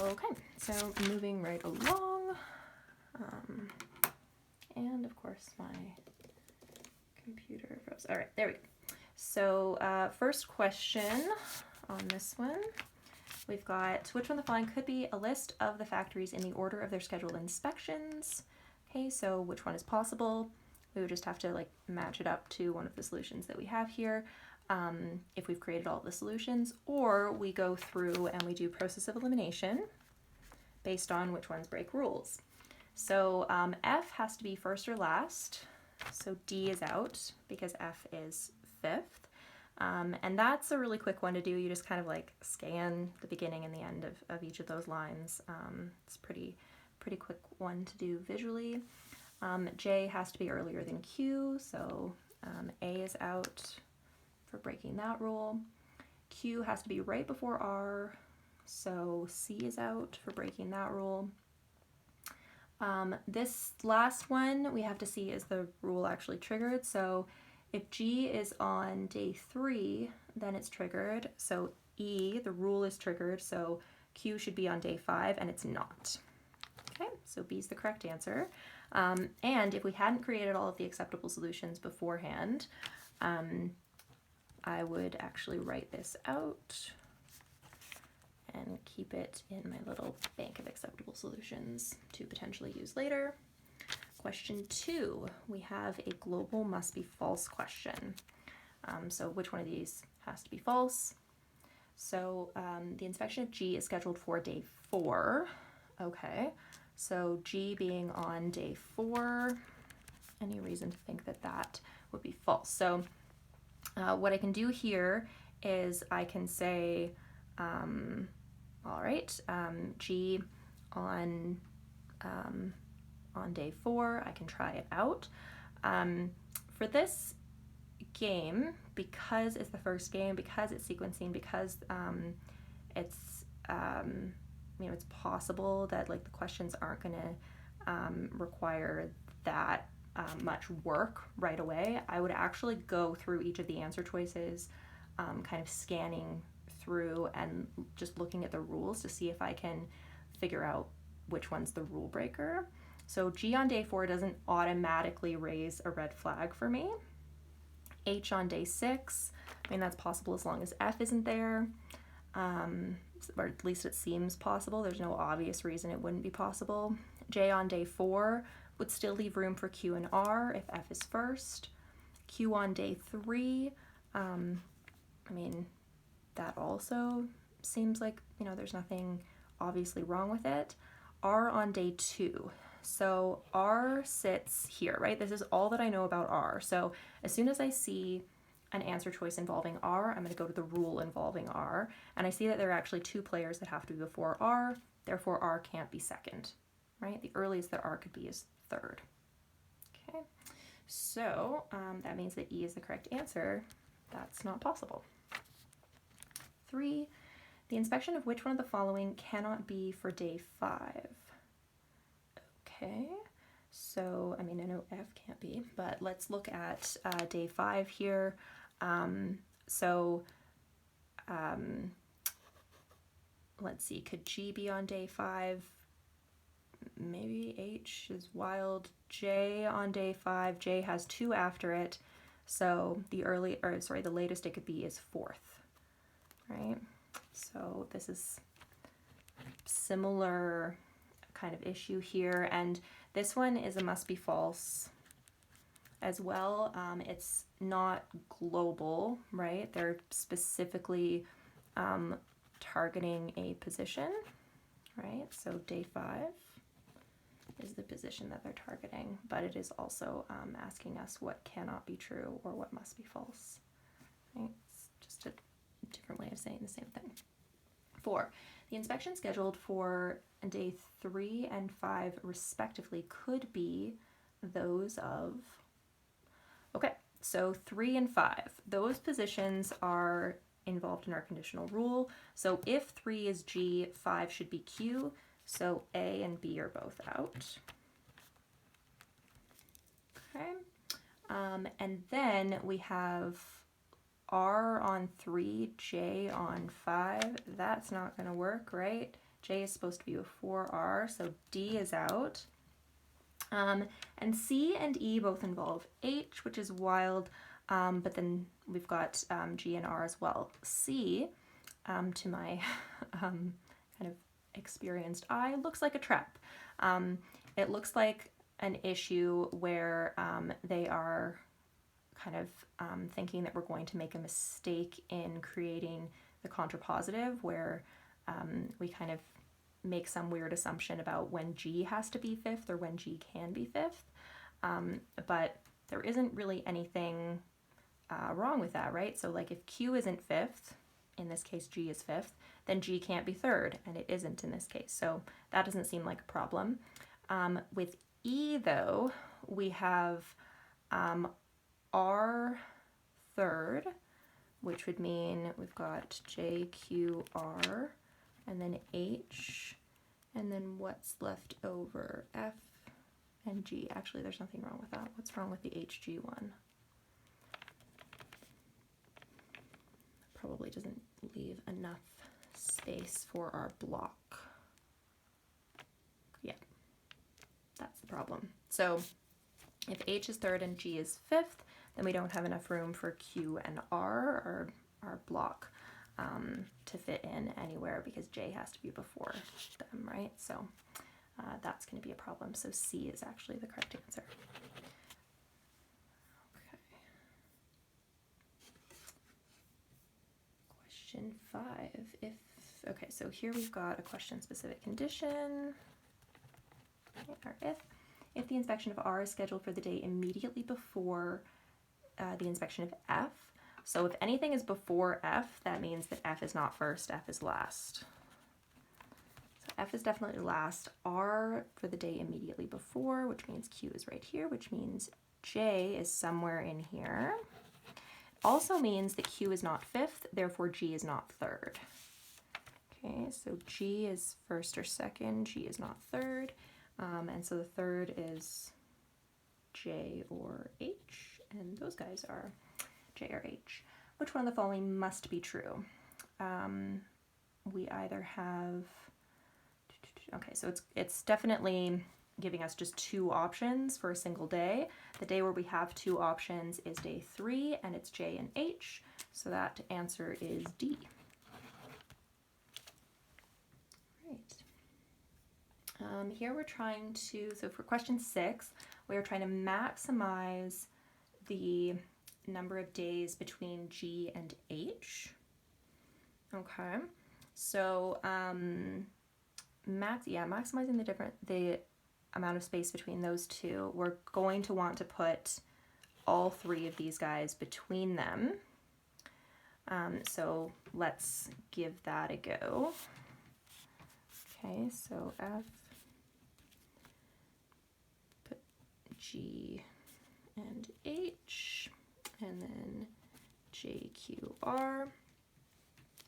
Okay, so moving right along. And of course my computer froze. All right, there we go. So first question on this one. We've got, which one of the following could be a list of the factories in the order of their scheduled inspections? Okay, so which one is possible? We would just have to like match it up to one of the solutions that we have here if we've created all the solutions, or we go through and we do process of elimination based on which ones break rules. So F has to be first or last, so D is out because F is fifth. And that's a really quick one to do. You just kind of like scan the beginning and the end of each of those lines. It's pretty quick one to do visually. J has to be earlier than Q, so A is out for breaking that rule. Q has to be right before R, so C is out for breaking that rule. This last one we have to see is the rule actually triggered. So if G is on day 3, then it's triggered. So E, the rule is triggered, so Q should be on day 5, and it's not. Okay, so B is the correct answer. And if we hadn't created all of the acceptable solutions beforehand, I would actually write this out and keep it in my little bank of acceptable solutions to potentially use later. Question 2, we have a global must be false question. So which one of these has to be false? So the inspection of G is scheduled for day 4. Okay, so G being on day 4, any reason to think that that would be false? So what I can do here is I can say, all right, G on day 4, I can try it out. For this game, because it's the first game, because it's sequencing, because it's it's possible that like the questions aren't going to require that much work right away. I would actually go through each of the answer choices, kind of scanning through and just looking at the rules to see if I can figure out which one's the rule breaker. So G on day 4 doesn't automatically raise a red flag for me. H on day 6, I mean, that's possible as long as F isn't there, or at least it seems possible. There's no obvious reason it wouldn't be possible. J on day 4 would still leave room for Q and R if F is first. Q on day 3, I mean, that also seems like, there's nothing obviously wrong with it. R on day 2. So R sits here, right? This is all that I know about R. So as soon as I see an answer choice involving R, I'm going to go to the rule involving R. And I see that there are actually 2 players that have to be before R. Therefore, R can't be second, right? The earliest that R could be is third. Okay, so that means that E is the correct answer. That's not possible. 3, the inspection of which one of the following cannot be for day 5. Okay, so I mean, I know F can't be, but let's look at day 5 here. Let's see, could G be on day 5? Maybe H is wild. J on day 5, J has 2 after it, so the latest it could be is 4th, right? So this is similar kind of issue here, and this one is a must be false as well. It's not global, right? They're specifically targeting a position, right? So day 5 is the position that they're targeting, but it is also asking us what cannot be true or what must be false, right? It's just a different way of saying the same thing. 4, the inspection scheduled for day 3 and 5 respectively could be those of, okay, so 3 and 5, those positions are involved in our conditional rule. So if 3 is G, 5 should be Q, so A and B are both out. Okay, and then we have R on 3, J on 5. That's not going to work, right? J is supposed to be before R, so D is out. And C and E both involve H, which is wild, but then we've got G and R as well. C, to my kind of experienced eye, looks like a trap. It looks like an issue where they are kind of thinking that we're going to make a mistake in creating the contrapositive, where we kind of make some weird assumption about when G has to be fifth or when G can be fifth. But there isn't really anything wrong with that, right? So like if Q isn't fifth, in this case G is fifth, then G can't be third, and it isn't in this case. So that doesn't seem like a problem. With E though, we have R third, which would mean we've got J, Q, R, and then H, and then what's left over? F and G. Actually, there's nothing wrong with that. What's wrong with the HG one? Probably doesn't leave enough space for our block. Yeah, that's the problem. So if H is third and G is fifth, then we don't have enough room for Q and R, our block, to fit in anywhere because J has to be before them, right? So that's going to be a problem. So C is actually the correct answer. Okay. Question 5. Okay, so here we've got a question-specific condition. Okay, if the inspection of R is scheduled for the day immediately before the inspection of F. So if anything is before F, that means that F is not first, F is last. So F is definitely last. R for the day immediately before, which means Q is right here, which means J is somewhere in here. Also means that Q is not fifth, therefore G is not third. Okay, so G is first or second, G is not third, and so the third is J or H, and those guys are J or H. Which one of the following must be true? We either have, okay, so it's definitely giving us just two options for a single day. The day where we have two options is day 3, and it's J and H, so that answer is D. Right. Here we're trying to, so for question 6, we are trying to maximize the number of days between G and H. Okay, so maximizing the amount of space between those two, we're going to want to put all 3 of these guys between them. So let's give that a go. Okay, so F, put G and H, and then J, Q, R.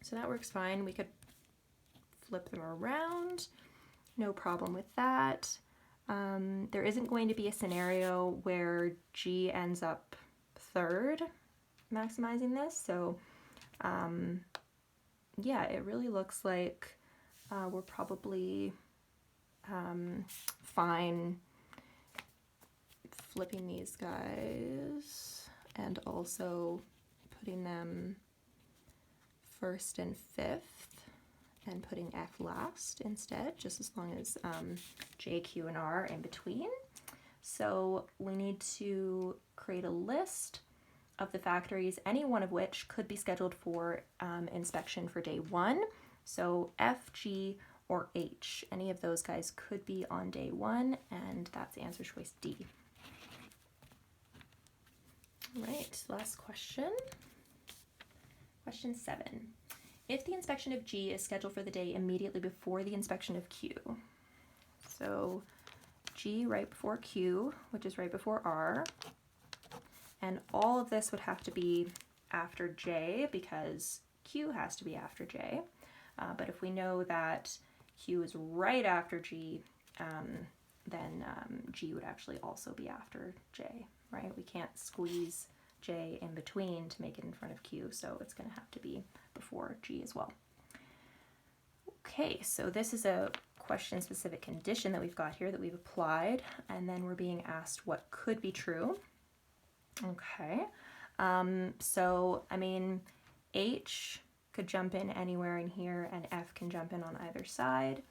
So that works fine. We could flip them around, no problem with that. There isn't going to be a scenario where G ends up third, maximizing this. So yeah, it really looks like we're probably fine flipping these guys and also putting them first and fifth and putting F last instead, just as long as J, Q, and R in between. So we need to create a list of the factories, any one of which could be scheduled for inspection for day 1. So F, G, or H, any of those guys could be on day 1, and that's answer choice D. All right, last question. Question 7. If the inspection of G is scheduled for the day immediately before the inspection of Q, so G right before Q, which is right before R, and all of this would have to be after J because Q has to be after J. But if we know that Q is right after G, then G would actually also be after J, right? We can't squeeze J in between to make it in front of Q, so it's going to have to be before G as well. Okay, so this is a question-specific condition that we've got here that we've applied, and then we're being asked what could be true. Okay, so I mean, H could jump in anywhere in here, and F can jump in on either side.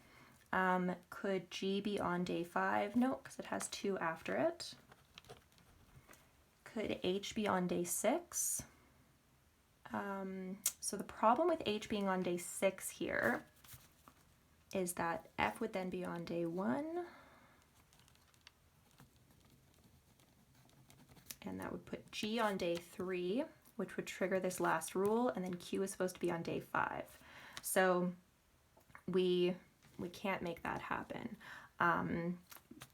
Could G be on day 5? No, because it has 2 after it. Could H be on day 6? So the problem with H being on day 6 here is that F would then be on day 1, and that would put G on day 3, which would trigger this last rule, and then Q is supposed to be on day 5. So we can't make that happen.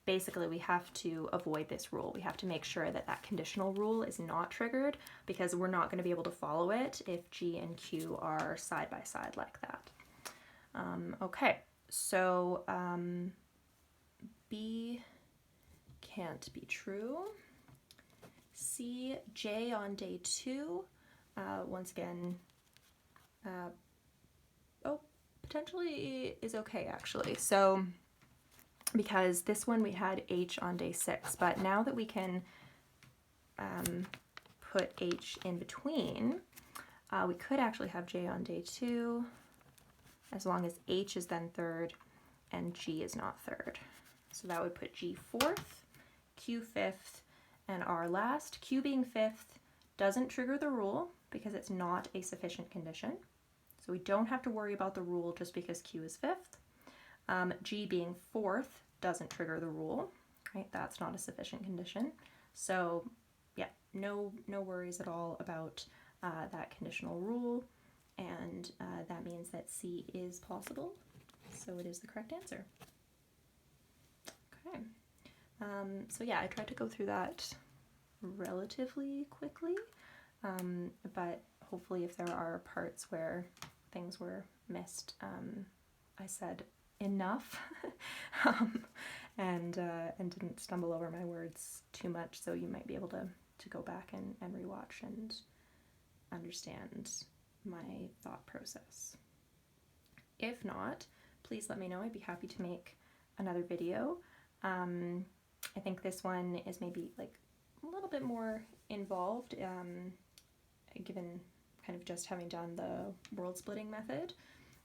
Basically, we have to avoid this rule. We have to make sure that that conditional rule is not triggered, because we're not going to be able to follow it if G and Q are side by side like that. Okay, so B can't be true. C, J on day 2, once again, potentially is okay actually. So, because this one we had H on day 6, but now that we can put H in between, we could actually have J on day 2, as long as H is then 3rd and G is not 3rd. So that would put G 4th, Q 5th, and R last. Q being 5th doesn't trigger the rule because it's not a sufficient condition. So we don't have to worry about the rule just because Q is 5th. G being 4th doesn't trigger the rule, right? That's not a sufficient condition. So yeah, no worries at all about that conditional rule, and that means that C is possible, so it is the correct answer. Okay, so yeah, I tried to go through that relatively quickly, but hopefully if there are parts where things were missed, I said enough and didn't stumble over my words too much, so you might be able to go back and rewatch and understand my thought process. If not, please let me know. I'd be happy to make another video. I think this one is maybe like a little bit more involved, given kind of just having done the world splitting method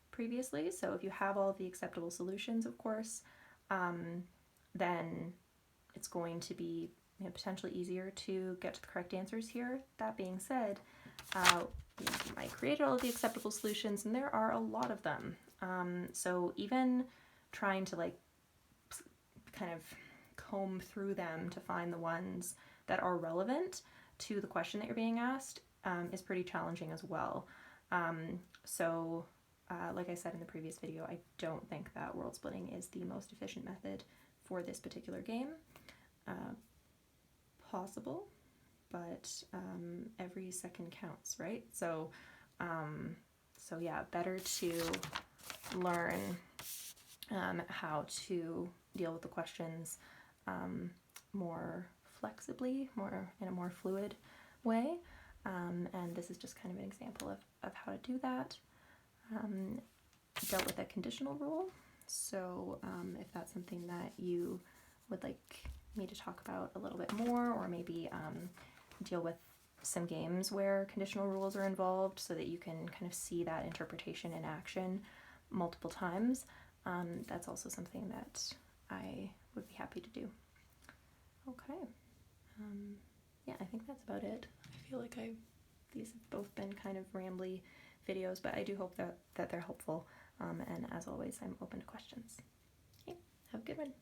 previously. So if you have all of the acceptable solutions, of course, then it's going to be potentially easier to get to the correct answers here. That being said, I created all of the acceptable solutions, and there are a lot of them. So even trying to like kind of comb through them to find the ones that are relevant to the question that you're being asked is pretty challenging as well. So like I said in the previous video, I don't think that world splitting is the most efficient method for this particular game. Possible, but every second counts, right? So so yeah, better to learn how to deal with the questions more flexibly, in a more fluid way, and this is just kind of an example of how to do that. Dealt with a conditional rule, so if that's something that you would like me to talk about a little bit more, or maybe deal with some games where conditional rules are involved so that you can kind of see that interpretation in action multiple times, that's also something that I would be happy to do. Okay, yeah, I think that's about it. I feel like these have both been kind of rambly videos, but I do hope that they're helpful, and as always, I'm open to questions. Okay, have a good one.